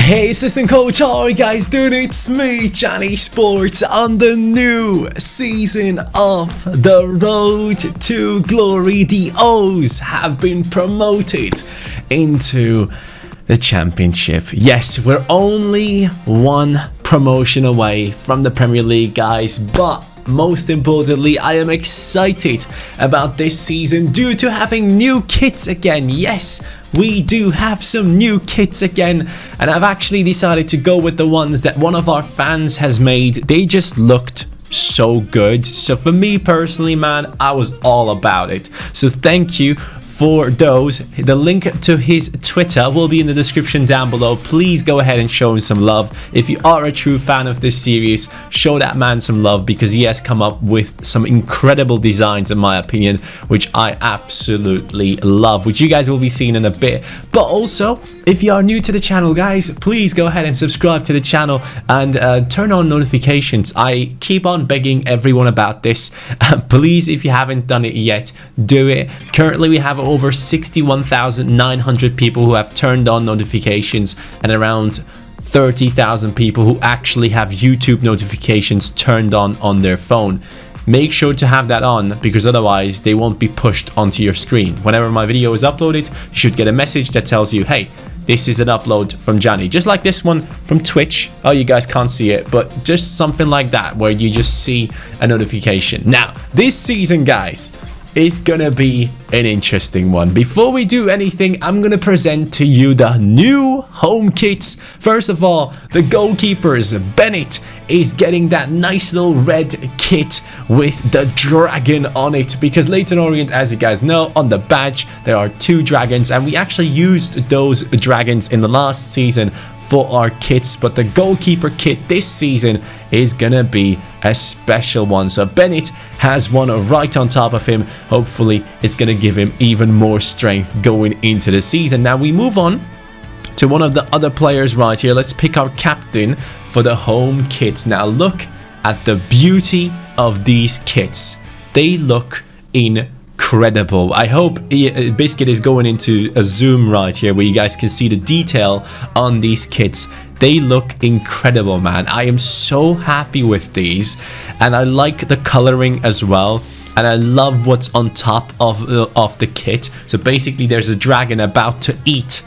Hey assistant coach, how are you guys doing? It's me, CaniSports, on the new season of The Road to Glory. The O's have been promoted into the championship. Yes, we're only one promotion away from the Premier League, guys, but most importantly, I am excited about this season due to having new kits again. Yes, we do have some new kits again, and I've actually decided to go with the ones that one of our fans has made. They just looked so good. So for me personally, man, I was all about it. So thank you for those. The link to his Twitter will be in the description down below. Please go ahead and show him some love. If you are a true fan of this series, show that man some love, because he has come up with some incredible designs, in my opinion, which I absolutely love, which you guys will be seeing in a bit. But also, if you are new to the channel, guys, please go ahead and subscribe to the channel and turn on notifications. I keep on begging everyone about this. Please, if you haven't done it yet, do it. Currently, we have over 61,900 people who have turned on notifications, and around 30,000 people who actually have YouTube notifications turned on their phone. Make sure to have that on, because otherwise they won't be pushed onto your screen. Whenever my video is uploaded, you should get a message that tells you, hey, this is an upload from Johnny. Just like this one from Twitch. Oh, you guys can't see it, but just something like that, where you just see a notification. Now, this season, guys, is gonna be an interesting one. Before we do anything, I'm gonna present to you the new home kits. First of all, the goalkeepers. Bennett is getting that nice little red kit with the dragon on it, because Leyton Orient, as you guys know, on the badge there are two dragons, and we actually used those dragons in the last season for our kits. But the goalkeeper kit this season is gonna be a special one. So Bennett has one right on top of him. Hopefully it's gonna give him even more strength going into the season. Now we move on to one of the other players right here. Let's pick our captain for the home kits. Now look at the beauty of these kits. They look incredible. I hope Biscuit is going into a zoom right here where you guys can see the detail on these kits. They look incredible, man. I am so happy with these, and I like the coloring as well. And I love what's on top of the kit. So basically there's a dragon about to eat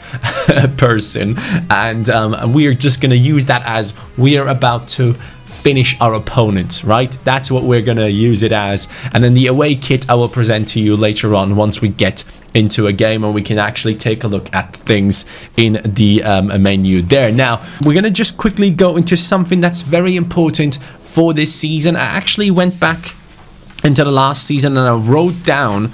a person, and we're just gonna use that as we're about to finish our opponent, right? That's what we're gonna use it as. And then the away kit I will present to you later on, once we get into a game and we can actually take a look at things in the menu there. Now we're gonna just quickly go into something that's very important for this season. I actually went back into the last season and I wrote down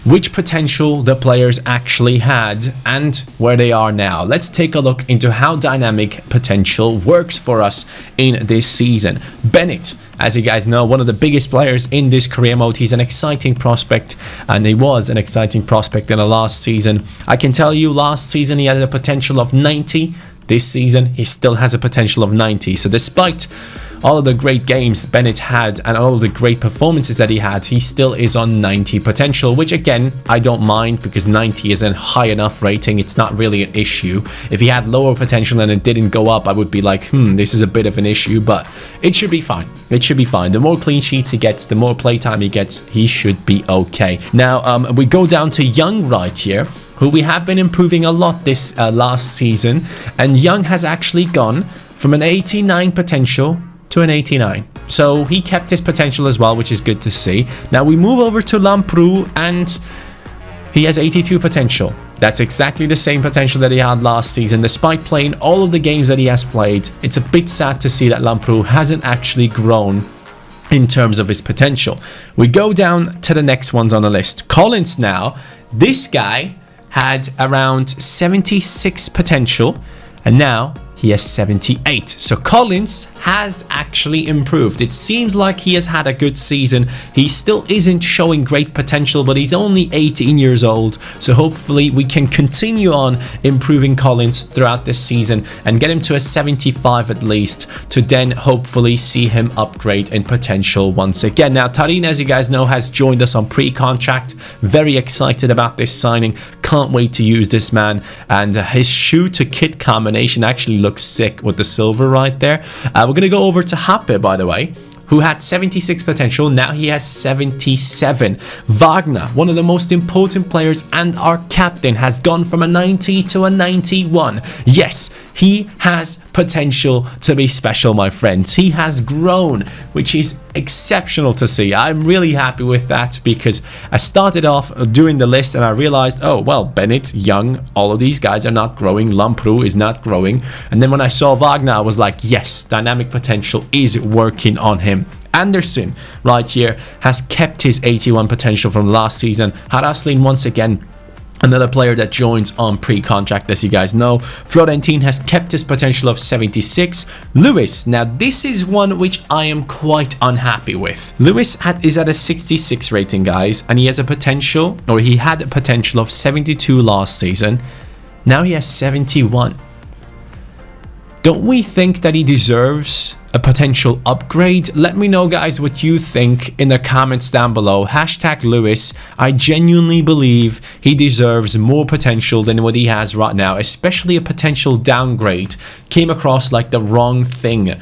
which potential the players actually had and where they are now. Let's take a look into how dynamic potential works for us in this season. Bennett, as you guys know, one of the biggest players in this career mode. He's an exciting prospect, and he was an exciting prospect in the last season. I can tell you, last season he had a potential of 90. This season he still has a potential of 90. So despite all of the great games Bennett had and all of the great performances that he had, he still is on 90 potential, which again, I don't mind, because 90 is a high enough rating. It's not really an issue. If he had lower potential and it didn't go up, I would be like, this is a bit of an issue, but it should be fine. It should be fine. The more clean sheets he gets, the more playtime he gets, he should be okay. Now, we go down to Young right here, who we have been improving a lot this last season, and Young has actually gone from an 89 potential to an 89. So he kept his potential as well, which is good to see. Now we move over to Lamprou, and he has 82 potential. That's exactly the same potential that he had last season. Despite playing all of the games that he has played, it's a bit sad to see that Lamprou hasn't actually grown in terms of his potential. We go down to the next ones on the list. Collins now. This guy had around 76 potential, and now he has 78. So Collins has actually improved. It seems like he has had a good season. He still isn't showing great potential, but he's only 18 years old. So hopefully we can continue on improving Collins throughout this season and get him to a 75 at least, to then hopefully see him upgrade in potential once again. Now Tarin, as you guys know, has joined us on pre-contract. Very excited about this signing. can't wait to use this man, and his shoe to kit combination actually looks sick with the silver right there. We're gonna go over to Happe, by the way, who had 76 potential. Now he has 77. Wagner, one of the most important players and our captain, has gone from a 90 to a 91. Yes, he has potential to be special, my friends. He has grown, which is exceptional to see. I'm really happy with that, because I started off doing the list and I realized, oh, well, Bennett, Young, all of these guys are not growing. Lamprou is not growing. And then when I saw Wagner, I was like, yes, dynamic potential is working on him. Anderson right here has kept his 81 potential from last season. Haraslin, once again, another player that joins on pre-contract, as you guys know. Florentin has kept his potential of 76. Lewis, now this is one which I am quite unhappy with. Lewis is at a 66 rating, guys, and he has a potential, or he had a potential of 72 last season. Now he has 71. Don't we think that he deserves a potential upgrade? Let me know, guys, what you think in the comments down below. Hashtag Lewis. I genuinely believe he deserves more potential than what he has right now, especially a potential downgrade. Came across like the wrong thing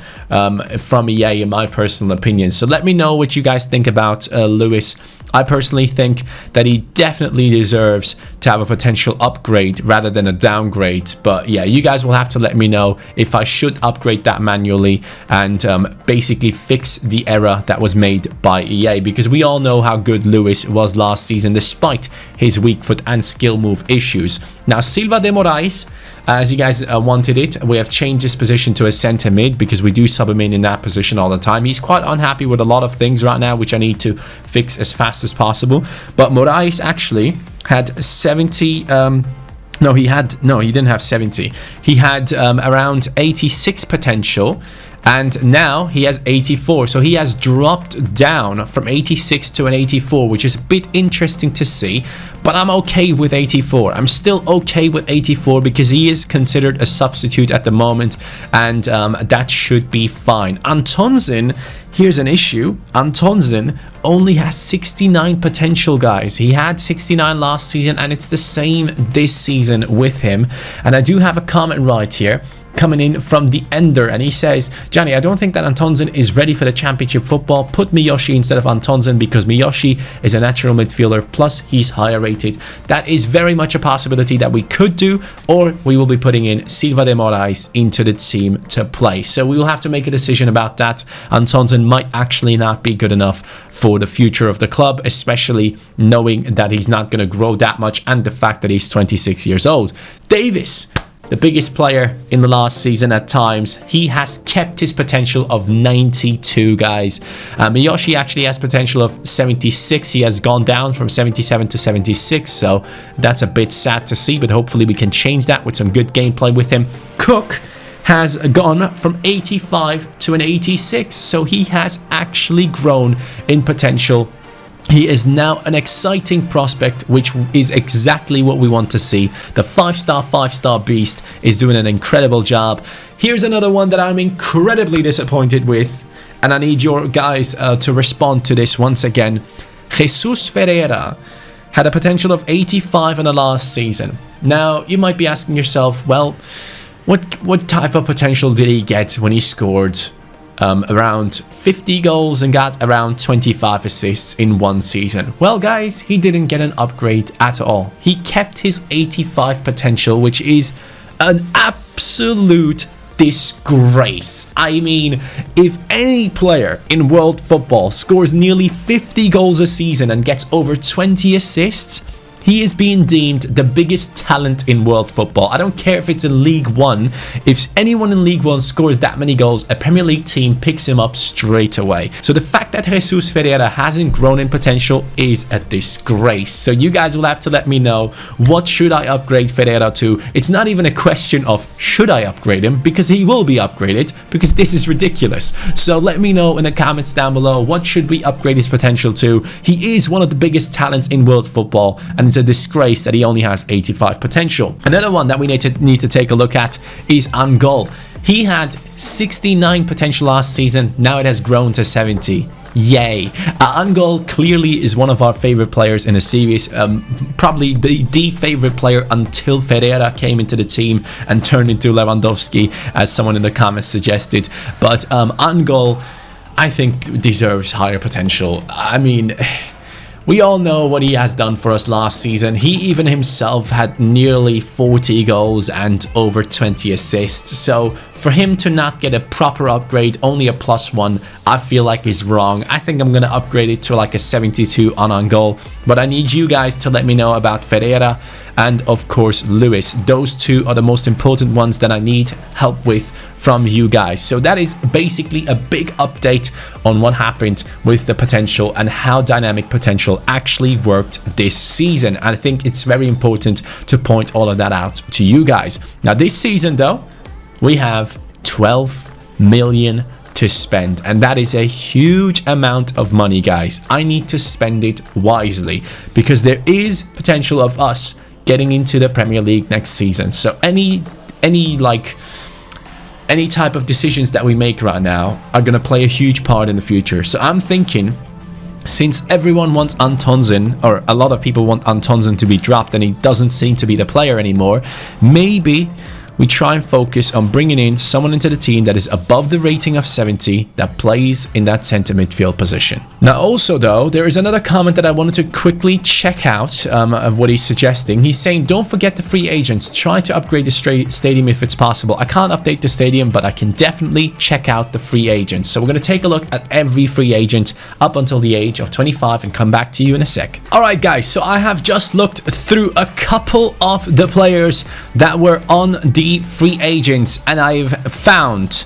from EA, in my personal opinion. So let me know what you guys think about Lewis. I personally think that he definitely deserves to have a potential upgrade rather than a downgrade. But yeah, you guys will have to let me know if I should upgrade that manually and basically fix the error that was made by EA, because we all know how good Lewis was last season despite his weak foot and skill move issues. Now, Silva de Moraes, as you guys wanted it, we have changed his position to a center mid because we do sub him in that position all the time. He's quite unhappy with a lot of things right now, which I need to fix as fast as possible. But Moraes actually had 70. No, he didn't have 70. He had around 86 potential. And now he has 84, so he has dropped down from 86 to an 84, which is a bit interesting to see, but I'm okay with 84. I'm still okay with 84 because he is considered a substitute at the moment, and that should be fine. Antonsen, here's an issue. Antonsen only has 69 potential, guys. He had 69 last season, and it's the same this season with him. And I do have a comment right here coming in from the Ender, and he says, Johnny, I don't think that Antonsen is ready for the championship football. Put Miyoshi instead of Antonsen because Miyoshi is a natural midfielder, plus he's higher rated. That is very much a possibility that we could do, or we will be putting in Silva de Moraes into the team to play. So we will have to make a decision about that. Antonsen might actually not be good enough for the future of the club, especially knowing that he's not going to grow that much and the fact that he's 26 years old. Davis, the biggest player in the last season at times, he has kept his potential of 92, guys. Miyoshi actually has potential of 76. He has gone down from 77 to 76, so that's a bit sad to see, but hopefully we can change that with some good gameplay with him. Cook has gone from 85 to an 86, so he has actually grown in potential. He is now an exciting prospect, which is exactly what we want to see. The 5-star beast is doing an incredible job. Here's another one that I'm incredibly disappointed with, and I need your guys to respond to this once again. Jesus Ferreira had a potential of 85 in the last season. Now, you might be asking yourself, well, what type of potential did he get when he scored around 50 goals and got around 25 assists in one season? Well, guys, he didn't get an upgrade at all. He kept his 85 potential, which is an absolute disgrace. I mean, if any player in world football scores nearly 50 goals a season and gets over 20 assists, he is being deemed the biggest talent in world football. I don't care if it's in League One. If anyone in League One scores that many goals, a Premier League team picks him up straight away. So the fact that Jesus Ferreira hasn't grown in potential is a disgrace. So you guys will have to let me know, what should I upgrade Ferreira to? It's not even a question of should I upgrade him, because he will be upgraded, because this is ridiculous. So let me know in the comments down below, what should we upgrade his potential to? He is one of the biggest talents in world football, and it's a disgrace that he only has 85 potential. Another one that we need to take a look at is Angol. He had 69 potential last season. Now it has grown to 70. Yay. Angol clearly is one of our favorite players in the series. Probably the favorite player until Ferreira came into the team and turned into Lewandowski, as someone in the comments suggested. But Angol, I think, deserves higher potential. I mean, we all know what he has done for us last season. He even himself had nearly 40 goals and over 20 assists. So for him to not get a proper upgrade, only a +1, I feel like is wrong. I think I'm going to upgrade it to like a 72 on goal. But I need you guys to let me know about Ferreira and, of course, Lewis. Those two are the most important ones that I need help with from you guys. So that is basically a big update on what happened with the potential and how dynamic potential actually worked this season. And I think it's very important to point all of that out to you guys. Now, this season, though, we have 12 million to spend, and that is a huge amount of money, guys. I need to spend it wisely because there is potential of us getting into the Premier League next season. So any type of decisions that we make right now are going to play a huge part in the future. So I'm thinking, since everyone wants Antonsen, or a lot of people want Antonsen to be dropped and he doesn't seem to be the player anymore, maybe we try and focus on bringing in someone into the team that is above the rating of 70 that plays in that centre midfield position. Now also though, there is another comment that I wanted to quickly check out of what he's suggesting. He's saying, don't forget the free agents. Try to upgrade the stadium if it's possible. I can't update the stadium, but I can definitely check out the free agents. So we're going to take a look at every free agent up until the age of 25 and come back to you in a sec. Alright guys, so I have just looked through a couple of the players that were on the free agents, and I've found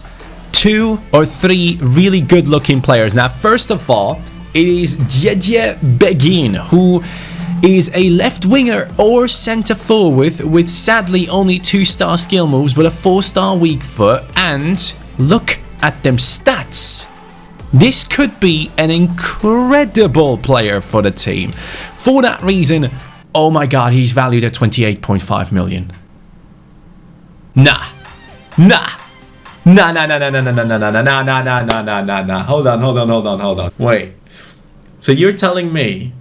2 or 3 really good looking players. Now first of all, it is Didier Begin, who is a left winger or centre forward with sadly only 2-star skill moves but a 4-star weak foot. And look at them stats. This could be an incredible player for the team. For that reason, oh my god, he's valued at 28.5 million. Nah. Hold on. Wait. So you're telling me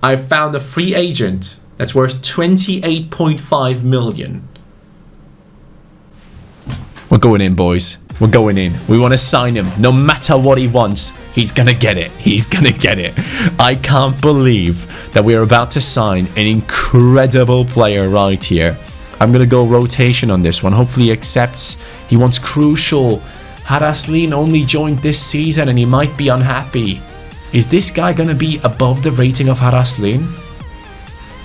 I found a free agent that's worth 28.5 million? We're going in, boys. We're going in. We want to sign him. No matter what he wants, he's gonna get it. He's gonna get it. I can't believe that we're about to sign an incredible player right here. I'm going to go rotation on this one. Hopefully he accepts. He wants crucial. Haraslin only joined this season and he might be unhappy. Is this guy going to be above the rating of Haraslin?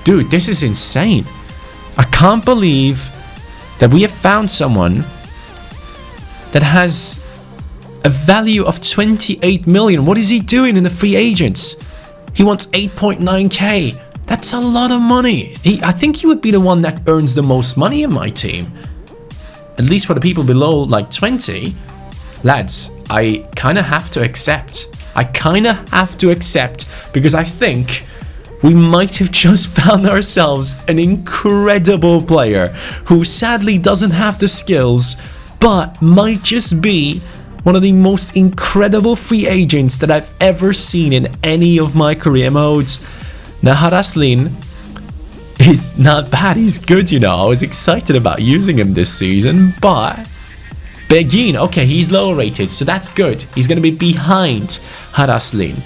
Dude, this is insane. I can't believe that we have found someone that has a value of 28 million. What is he doing in the free agents? He wants 8.9k. That's a lot of money. I think he would be the one that earns the most money in my team. At least for the people below like 20. Lads, I kind of have to accept. Because I think we might have just found ourselves an incredible player who sadly doesn't have the skills, but might just be one of the most incredible free agents that I've ever seen in any of my career modes. Now Haraslin is not bad, he's good, you know. I was excited about using him this season, but Begin, okay, he's lower rated, so that's good. He's going to be behind Haraslin.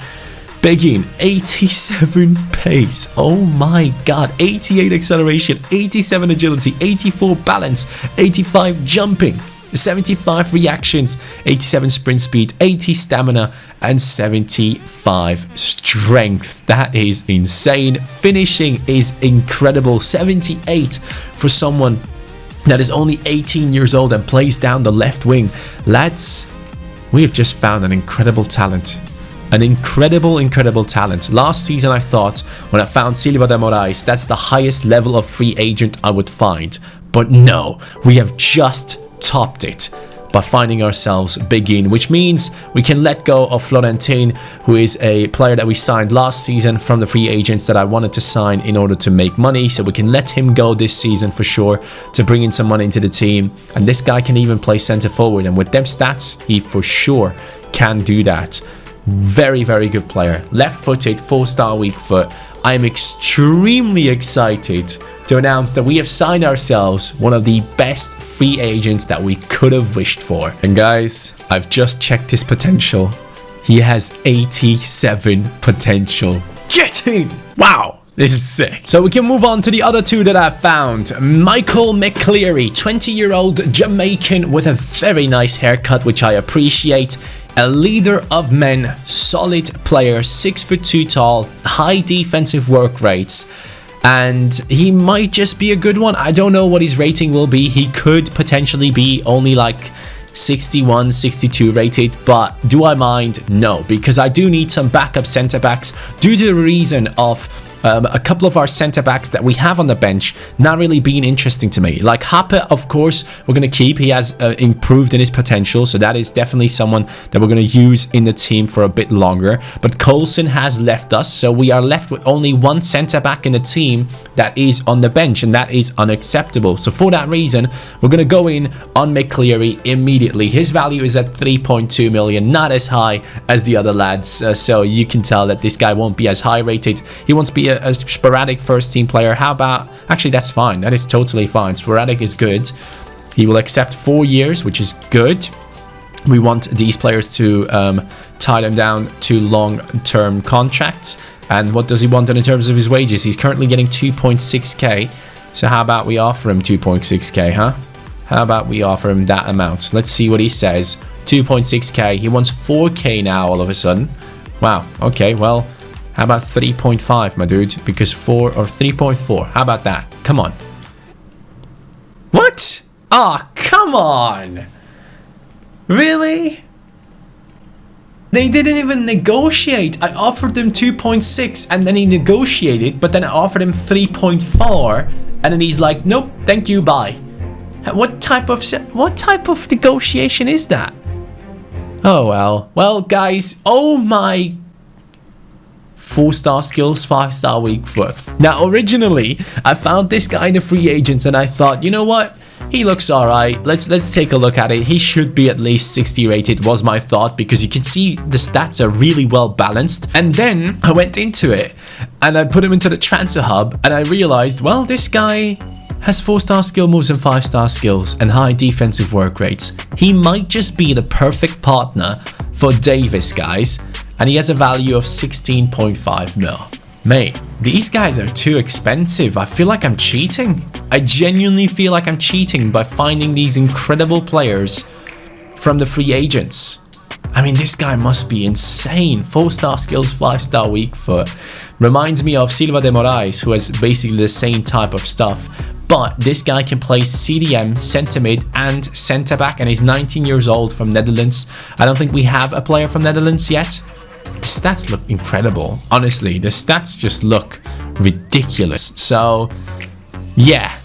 Begin, 87 pace, oh my god, 88 acceleration, 87 agility, 84 balance, 85 jumping, 75 reactions, 87 sprint speed, 80 stamina, and 75 strength. That is insane. Finishing is incredible. 78 for someone that is only 18 years old and plays down the left wing. Lads, we have just found an incredible talent. An incredible talent. Last season I thought, when I found Silva de Moraes, that's the highest level of free agent I would find. But no, we have just topped it by finding ourselves Begin, which means we can let go of Florentin, who is a player that we signed last season from the free agents that I wanted to sign in order to make money. So we can let him go this season for sure to bring in some money into the team. And this guy can even play center forward, and with them stats he for sure can do that. Very, very good player. Left-footed, 4-star weak foot. I am extremely excited to announce that we have signed ourselves one of the best free agents that we could have wished for. And guys, I've just checked his potential. He has 87 potential. Get in! Wow! This is sick. So we can move on to the other two that I've found. Michael McCleary, 20-year-old Jamaican with a very nice haircut, which I appreciate. A leader of men, solid player, 6'2" tall, high defensive work rates. And he might just be a good one. I don't know what his rating will be. He could potentially be only like 61, 62 rated, but do I mind? No, because I do need some backup center backs due to the reason of a couple of our center backs that we have on the bench not really being interesting to me. Like Happe, of course, we're going to keep. He has improved in his potential, so that is definitely someone that we're going to use in the team for a bit longer. But Coulson has left us, so we are left with only one center back in the team that is on the bench, and that is unacceptable. So for that reason, we're going to go in on McCleary immediately. His value is at 3.2 million, not as high as the other lads, so you can tell that this guy won't be as high rated. He wants to be a sporadic first team player. How about, actually that's fine, that is totally fine. Sporadic is good. He will accept 4 years, which is good. We want these players to tie them down to long-term contracts. And what does he want in terms of his wages? He's currently getting 2.6k. So how about we offer him 2.6k, huh? How about we offer him that amount? Let's see what he says. 2.6k. He wants 4k now all of a sudden. Wow, okay, well, how about 3.5, my dude? Because 4 or 3.4. How about that? Come on. What? Ah, come on. Really? They didn't even negotiate. I offered them 2.6 and then he negotiated, but then I offered him 3.4 and then he's like, nope, thank you, bye. What type of negotiation is that? Oh well. Well, guys, oh my 4-star skills, 5-star weak foot. Now, originally, I found this guy in the free agents and I thought, you know what? He looks alright. Let's take a look at it. He should be at least 60 rated, was my thought, because you can see the stats are really well balanced. And then I went into it and I put him into the transfer hub and I realized, well, this guy has 4-star skill moves and 5-star skills and high defensive work rates. He might just be the perfect partner for Davis, guys. And he has a value of 16.5 mil. Mate, these guys are too expensive. I feel like I'm cheating. I genuinely feel like I'm cheating by finding these incredible players from the free agents. I mean, this guy must be insane. 4-star skills, 5-star weak foot. Reminds me of Silva de Moraes, who has basically the same type of stuff. But this guy can play CDM, centre mid and centre back, and he's 19 years old from Netherlands. I don't think we have a player from Netherlands yet. The stats look incredible. Honestly, the stats just look ridiculous. So, yeah.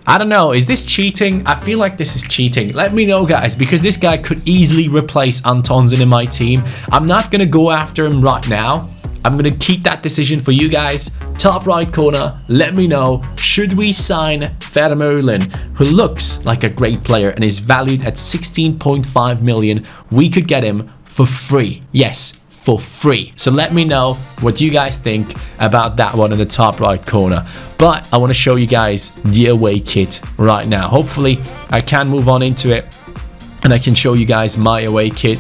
I don't know. Is this cheating? I feel like this is cheating. Let me know, guys, because this guy could easily replace Antonsen in my team. I'm not going to go after him right now. I'm going to keep that decision for you guys. Top right corner, let me know. Should we sign Vermeulen, who looks like a great player and is valued at 16.5 million? We could get him for free. Yes, for free. So let me know what you guys think about that one in the top right corner. But I want to show you guys the away kit right now. Hopefully I can move on into it and I can show you guys my away kit.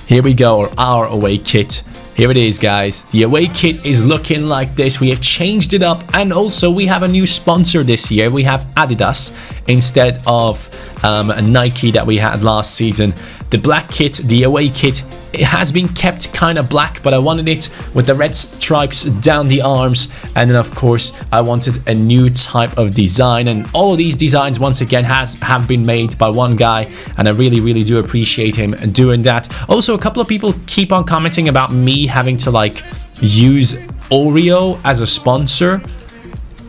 Here we go, or our away kit. Here it is, guys. The away kit is looking like this. We have changed it up, and also we have a new sponsor this year. We have Adidas instead of Nike that we had last season. The black kit, the away kit, it has been kept kind of black, but I wanted it with the red stripes down the arms. And then, of course, I wanted a new type of design. And all of these designs, once again, have been made by one guy. And I really, really do appreciate him doing that. Also, a couple of people keep on commenting about me having to, like, use Oreo as a sponsor.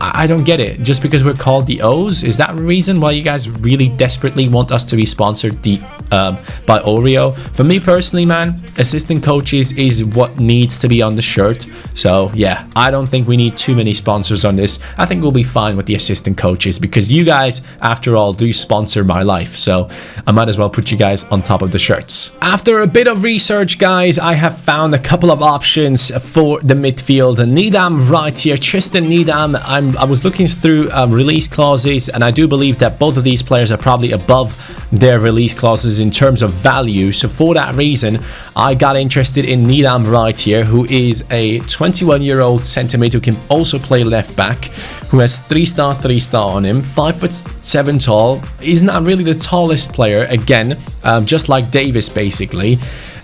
I don't get it. Just because we're called the O's, is that the reason why you guys really desperately want us to be sponsored by Oreo? For me personally, man, assistant coaches is what needs to be on the shirt. So yeah, I don't think we need too many sponsors on this. I think we'll be fine with the assistant coaches, because you guys, after all, do sponsor my life. So I might as well put you guys on top of the shirts. After a bit of research, guys, I have found a couple of options for the midfield. Nidam right here, Tristan Nidam. I was looking through release clauses, and I do believe that both of these players are probably above their release clauses in terms of value. So for that reason, I got interested in Nidam right here, who is a 21-year-old centre mid who can also play left back, who has 3-star on him, 5'7" tall. He's not really the tallest player, again, just like Davis basically,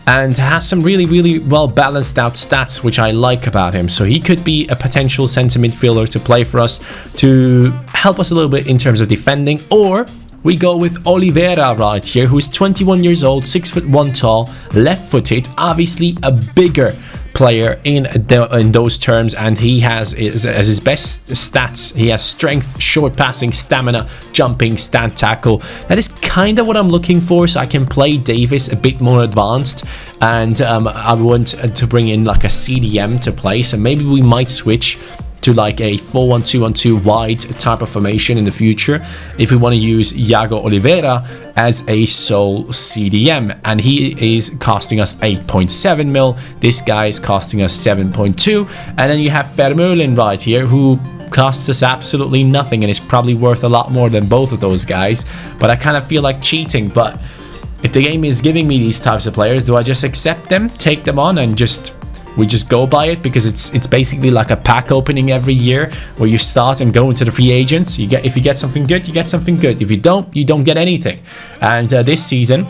and has some really well balanced out stats, which I like about him. So he could be a potential centre midfielder to play for us, to help us a little bit in terms of defending. Or we go with Oliveira right here, who is 21 years old, 6'1" tall, left-footed, obviously a bigger player in those terms, and he has as his best stats, he has strength, short passing, stamina, jumping, stand tackle. That is kind of what I'm looking for, so I can play Davis a bit more advanced, and I want to bring in like a CDM to play, so maybe we might switch to like a 4-1-2-1-2 wide type of formation in the future if we want to use Iago Oliveira as a sole CDM, and he is costing us 8.7 mil. This guy is costing us 7.2, and then you have Vermeulen right here, who costs us absolutely nothing and is probably worth a lot more than both of those guys, but I kind of feel like cheating. But if the game is giving me these types of players, do I just accept them, take them on, and we just go by it? Because it's basically like a pack opening every year where you start and go into the free agents. If you get something good, you get something good. If you don't get anything. And this season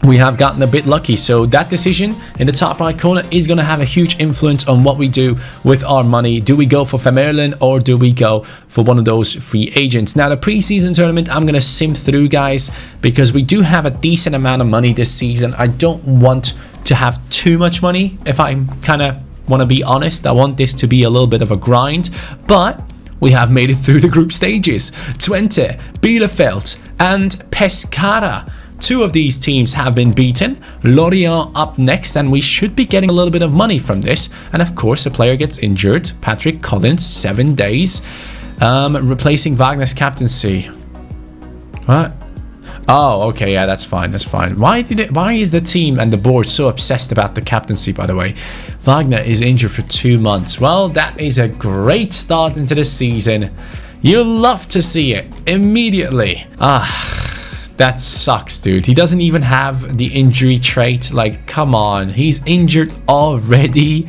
we have gotten a bit lucky, so that decision in the top right corner is going to have a huge influence on what we do with our money. Do we go for Vermeulen, or do we go for one of those free agents? Now, the preseason tournament, I'm going to sim through, guys, because we do have a decent amount of money this season. I don't want to have too much money, if I kind of want to be honest. I want this to be a little bit of a grind, but we have made it through the group stages. Twente, Bielefeld and Pescara. Two of these teams have been beaten. Lorient up next, and we should be getting a little bit of money from this. And of course, a player gets injured. Patrick Collins, 7 days, replacing Wagner's captaincy. What? Oh, okay, yeah, that's fine, that's fine. Why is the team and the board so obsessed about the captaincy, by the way? Wagner is injured for 2 months. Well, that is a great start into the season. You'll love to see it immediately. That sucks, dude. He doesn't even have the injury trait. Like, come on, he's injured already.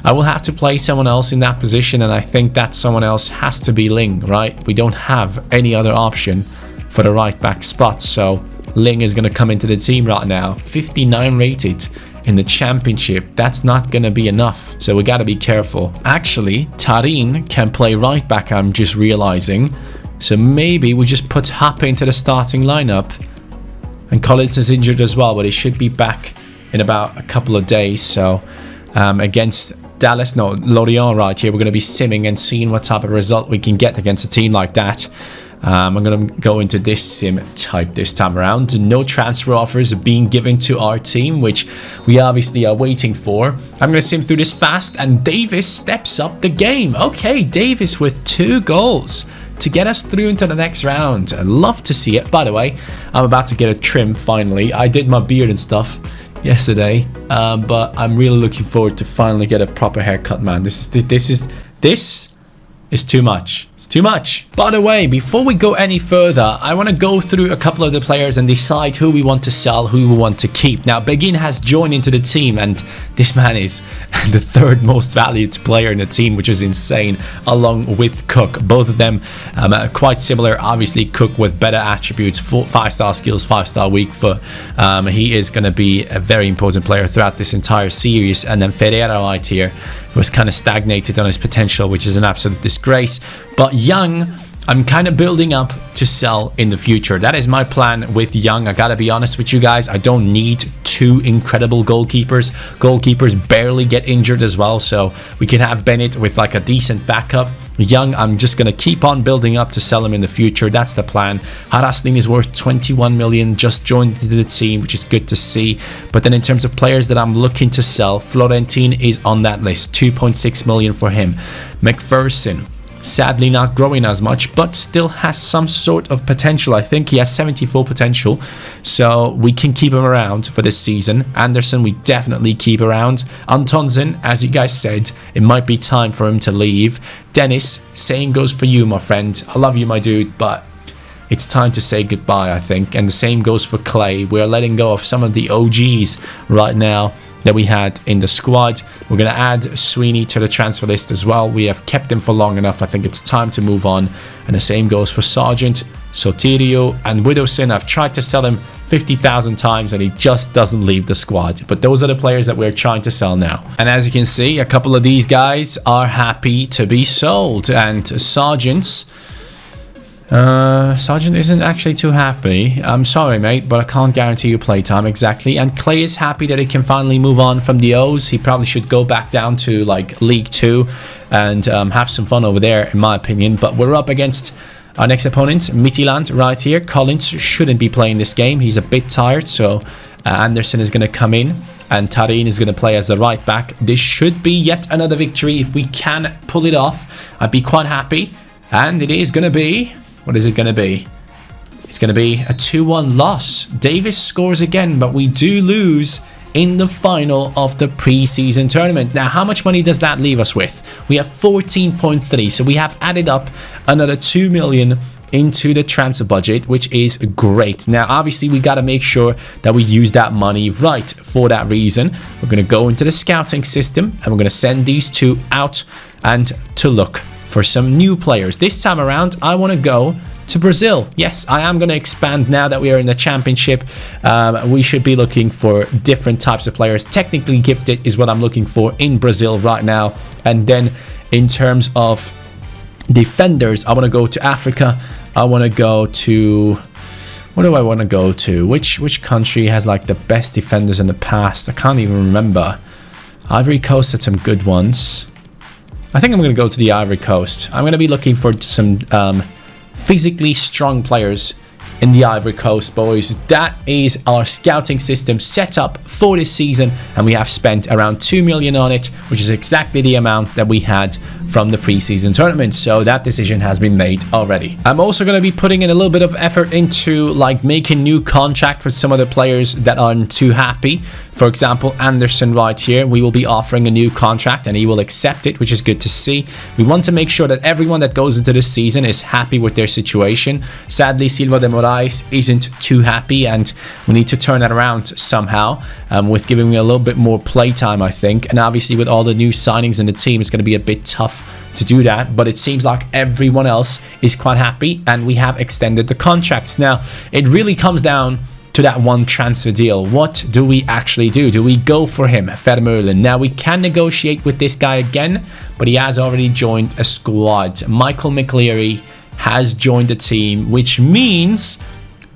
I will have to play someone else in that position, and I think that someone else has to be Ling, right? We don't have any other option for the right back spot, so Ling is going to come into the team right now. 59 rated in the championship. That's not going to be enough, so we got to be careful. Actually, Tarin can play right back, I'm just realizing. So maybe we just put Happe into the starting lineup. And Collins is injured as well, but he should be back in about a couple of days. So against Lorient right here, we're going to be simming and seeing what type of result we can get against a team like that. I'm going to go into this sim type this time around. No transfer offers are being given to our team, which we obviously are waiting for. I'm going to sim through this fast, and Davis steps up the game. Okay, Davis with 2 goals to get us through into the next round. I'd love to see it. By the way, I'm about to get a trim finally. I did my beard and stuff yesterday, but I'm really looking forward to finally get a proper haircut, man. This is too much. It's too much. By the way, before we go any further, I want to go through a couple of the players and decide who we want to sell, who we want to keep. Now, Begin has joined into the team, and this man is the 3rd most valued player in the team, which is insane, along with Cook. Both of them are quite similar. Obviously, Cook with better attributes, 5-star skills, 5-star weak foot. He is going to be a very important player throughout this entire series. And then Ferreira right here was kind of stagnated on his potential, which is an absolute disgrace. But Young, I'm kind of building up to sell in the future. That is my plan with Young. I gotta be honest with you guys, I don't need 2 incredible goalkeepers. Goalkeepers barely get injured as well, so we can have Bennett with like a decent backup. Young, I'm just going to keep on building up to sell him in the future. That's the plan. Haraslin is worth 21 million, just joined the team, which is good to see. But then in terms of players that I'm looking to sell, Florentin is on that list, 2.6 million for him. McPherson, sadly not growing as much, but still has some sort of potential. I think he has 74 potential, so we can keep him around for this season. Anderson, we definitely keep around. Antonsen, as you guys said, it might be time for him to leave. Dennis, same goes for you, my friend. I love you, my dude, but it's time to say goodbye, I think. And the same goes for Clay. We're letting go of some of the OGs right now that we had in the squad. We're going to add Sweeney to the transfer list as well. We have kept him for long enough. I think it's time to move on. And the same goes for Sargent, Sotirio, and Widowson. I've tried to sell him 50,000 times and he just doesn't leave the squad. But those are the players that we're trying to sell now. And as you can see, a couple of these guys are happy to be sold. And Sargent isn't actually too happy. I'm sorry, mate, but I can't guarantee you playtime exactly. And Clay is happy that he can finally move on from the O's. He probably should go back down to like League 2 and have some fun over there, in my opinion. But we're up against our next opponent, Midtjylland, right here. Collins shouldn't be playing this game. He's a bit tired, so Anderson is going to come in. And Tarin is going to play as the right back. This should be yet another victory. If we can pull it off, I'd be quite happy. And it is going to be... What is it going to be? It's going to be a 2-1 loss. Davis scores again, but we do lose in the final of the preseason tournament. Now, how much money does that leave us with? We have 14.3, so we have added up another 2 million into the transfer budget, which is great. Now, obviously, we got to make sure that we use that money right. For that reason, we're going to go into the scouting system, and we're going to send these two out and to look for some new players. This time around, I want to go to Brazil. Yes, I am going to expand now that we are in the championship. We should be looking for different types of players. Technically gifted is what I'm looking for in Brazil right now. And then in terms of defenders, I want to go to Africa. I want to go to... What do I want to go to? Which country has like the best defenders in the past? I can't even remember. Ivory Coast had some good ones. I think I'm going to go to the Ivory Coast. I'm going to be looking for some physically strong players in the Ivory Coast, boys. That is our scouting system set up for this season, and we have spent around 2 million on it, which is exactly the amount that we had from the preseason tournament. So that decision has been made already. I'm also going to be putting in a little bit of effort into like making new contract with some of the players that aren't too happy. For example, Anderson right here, we will be offering a new contract and he will accept it, which is good to see. We want to make sure that everyone that goes into this season is happy with their situation. Sadly, Silva de Moraes isn't too happy, and we need to turn that around somehow with giving me a little bit more playtime, I think. And obviously with all the new signings in the team, it's going to be a bit tough to do that, but it seems like everyone else is quite happy and we have extended the contracts. Now, it really comes down to that one transfer deal. What do we actually do? Do we go for him, Vermeulen? Now, we can negotiate with this guy again, but he has already joined a squad. Michael McLeary has joined the team, which means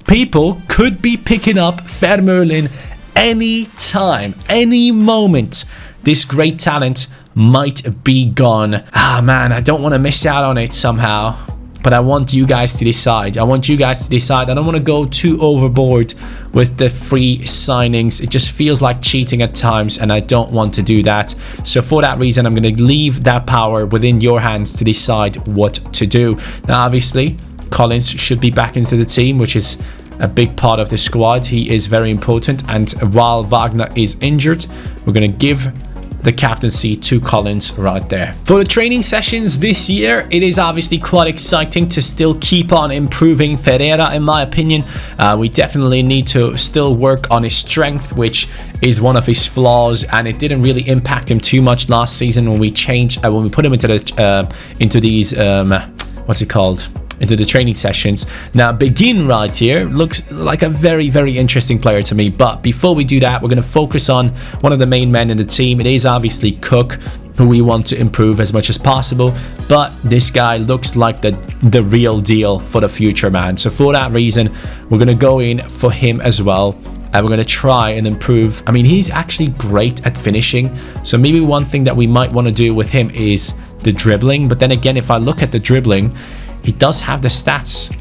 people could be picking up Vermeulen any time, any moment. This great talent might be gone. Ah, man, I don't want to miss out on it somehow. But I want you guys to decide. I don't want to go too overboard with the free signings. It just feels like cheating at times, and I don't want to do that. So for that reason, I'm going to leave that power within your hands to decide what to do. Now, obviously, Collins should be back into the team, which is a big part of the squad. He is very important. And while Wagner is injured, we're going to give the captaincy to Collins right there. For the training sessions this year, it is obviously quite exciting to still keep on improving Ferreira, in my opinion. We definitely need to still work on his strength, which is one of his flaws, and it didn't really impact him too much last season when we changed, when we put him into the into these what's it called? Into the training sessions. Now, Begin right here looks like a very, very interesting player to me. But before we do that, we're going to focus on one of the main men in the team. It is obviously Cook, who we want to improve as much as possible. But this guy looks like the real deal for the future, man. So for that reason, we're going to go in for him as well. and we're going to try and improve. I mean, he's actually great at finishing, so maybe one thing that we might want to do with him is the dribbling. But then again, if I look at the dribbling, he does have the stats.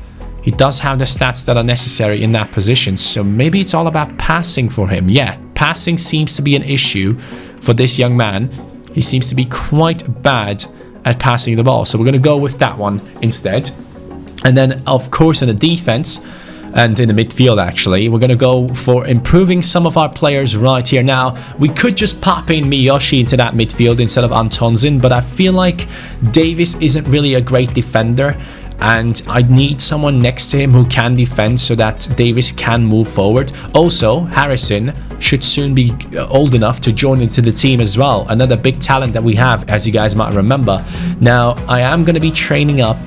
He does have the stats that are necessary in that position, so maybe it's all about passing for him. Yeah, passing seems to be an issue for this young man. He seems to be quite bad at passing the ball, so we're going to go with that one instead. And then, of course, in the defense and in the midfield, actually, we're going to go for improving some of our players right here. Now, we could just pop in Miyoshi into that midfield instead of Antonsen, but I feel like Davis isn't really a great defender, and I need someone next to him who can defend so that Davis can move forward. Also, Harrison should soon be old enough to join into the team as well. Another big talent that we have, as you guys might remember. Now, I am going to be training up.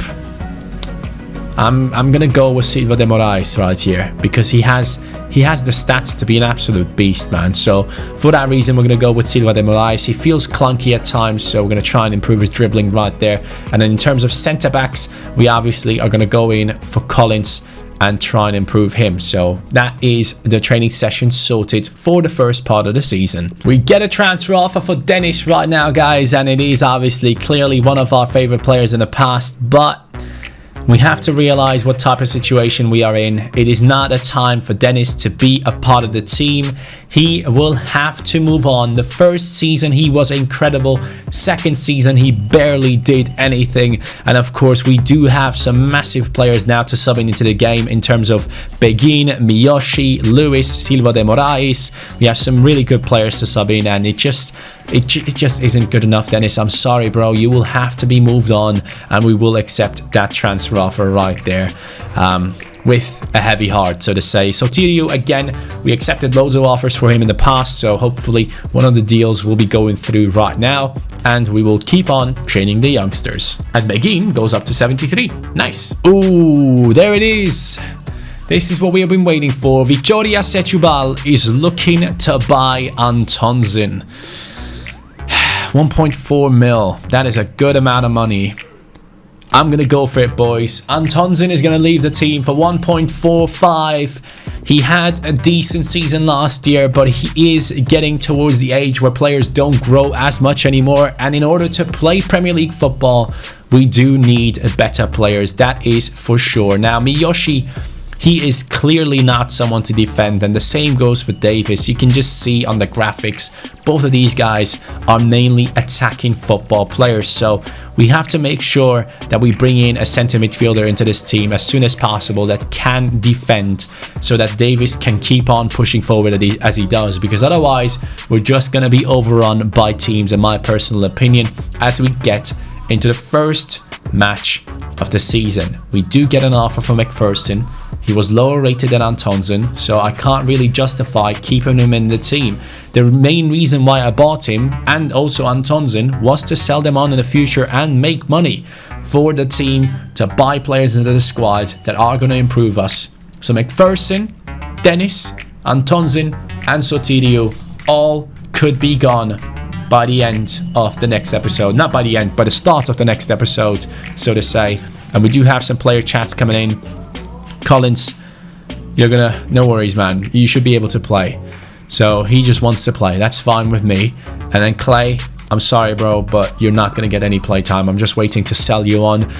I'm going to go with Silva de Moraes right here because he has the stats to be an absolute beast, man. So for that reason, we're going to go with Silva de Moraes. He feels clunky at times, so we're going to try and improve his dribbling right there. And then in terms of centre backs, we obviously are going to go in for Collins and try and improve him. So that is the training session sorted for the first part of the season. We get a transfer offer for Dennis right now, guys, and it is obviously clearly one of our favorite players in the past, but we have to realize what type of situation we are in. It is not a time for Dennis to be a part of the team. He will have to move on. The first season he was incredible. Second season he barely did anything. And of course we do have some massive players now to sub into the game in terms of Begin, Miyoshi, Luis, Silva de Moraes. We have some really good players to sub in, and it just isn't good enough, Dennis. I'm sorry, bro. You will have to be moved on, and we will accept that transfer offer right there with a heavy heart, so to say. So Tirio, again, we accepted loads of offers for him in the past, so hopefully one of the deals will be going through right now, and we will keep on training the youngsters. And Begin goes up to 73. Nice. Ooh, there it is. This is what we have been waiting for. Victoria Setúbal is looking to buy Antonsen. 1.4 mil. That is a good amount of money. I'm going to go for it, boys. Antonsen is going to leave the team for 1.45. He had a decent season last year, but he is getting towards the age where players don't grow as much anymore. And in order to play Premier League football, we do need better players. That is for sure. Now, Miyoshi, he is clearly not someone to defend, and the same goes for Davis. You can just see on the graphics, both of these guys are mainly attacking football players. So we have to make sure that we bring in a centre midfielder into this team as soon as possible that can defend, so that Davis can keep on pushing forward as he does, because otherwise we're just going to be overrun by teams, in my personal opinion, as we get into the first match of the season. We do get an offer from McPherson. He was lower rated than Antonsen, so I can't really justify keeping him in the team. The main reason why I bought him and also Antonsen was to sell them on in the future and make money for the team, to buy players into the squad that are going to improve us. So McPherson, Dennis, Antonsen and Sotirio all could be gone by the end of the next episode. Not by the end, by the start of the next episode, so to say. And we do have some player chats coming in. Collins, no worries, man. You should be able to play. So he just wants to play. That's fine with me. And then Clay, I'm sorry, bro, but you're not going to get any play time. I'm just waiting to sell you on.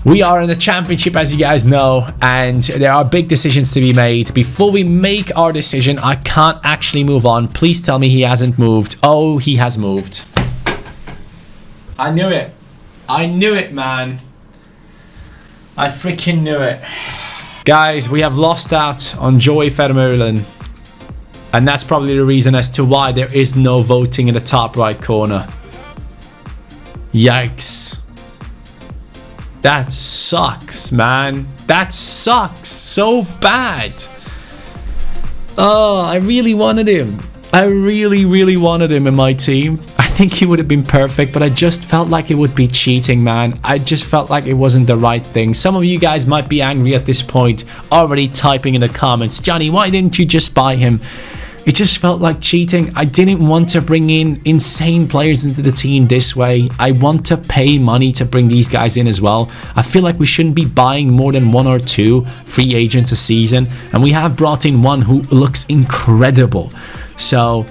We are in the championship, as you guys know, and there are big decisions to be made. Before we make our decision, I can't actually move on. Please tell me he hasn't moved. Oh, he has moved. I knew it. I knew it, man. I freaking knew it. Guys, we have lost out on Joey Vermeulen, and that's probably the reason as to why there is no voting in the top right corner. Yikes. That sucks, man. That sucks so bad. Oh, I really wanted him. I really wanted him in my team. I think he would have been perfect, but I just felt like it would be cheating, man. I just felt like it wasn't the right thing. Some of you guys might be angry at this point, already typing in the comments, Johnny, why didn't you just buy him? it just felt like cheating. I didn't want to bring in insane players into the team this way. I want to pay money to bring these guys in as well. I feel like we shouldn't be buying more than 1 or 2 free agents a season, and we have brought in one who looks incredible. So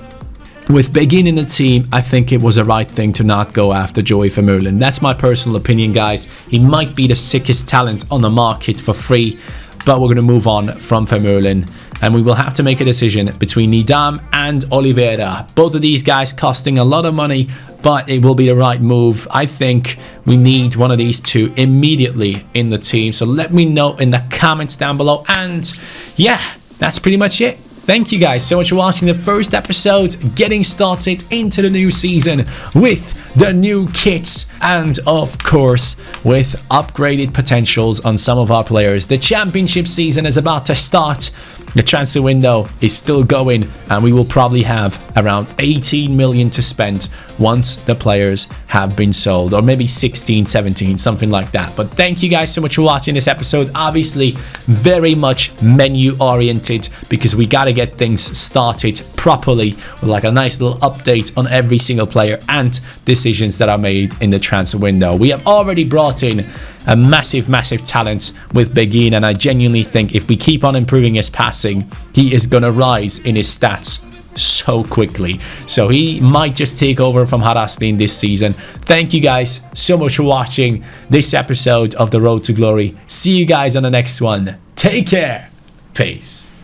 with Begin in the team, I think it was the right thing to not go after Joey Vermeulen. That's my personal opinion, guys. He might be the sickest talent on the market for free, but we're going to move on from Vermeulen, and we will have to make a decision between Nidam and Oliveira. Both of these guys costing a lot of money, but it will be the right move. I think we need one of these two immediately in the team. So let me know in the comments down below. And yeah, that's pretty much it. Thank you guys so much for watching the first episode, getting started into the new season with the new kits and of course with upgraded potentials on some of our players. The championship season is about to start. The transfer window is still going, and we will probably have around 18 million to spend once the players have been sold, or maybe 16, 17, something like that. But thank you guys so much for watching this episode. Obviously very much menu oriented, because we got to get things started properly with like a nice little update on every single player and decisions that are made in the transfer window. We have already brought in a massive talent with Begin, and I genuinely think if we keep on improving his passing, he is gonna rise in his stats so quickly. So he might just take over from Haraslin this season. Thank you guys so much for watching this episode of The Road to Glory. See you guys on the next one. Take care. Peace.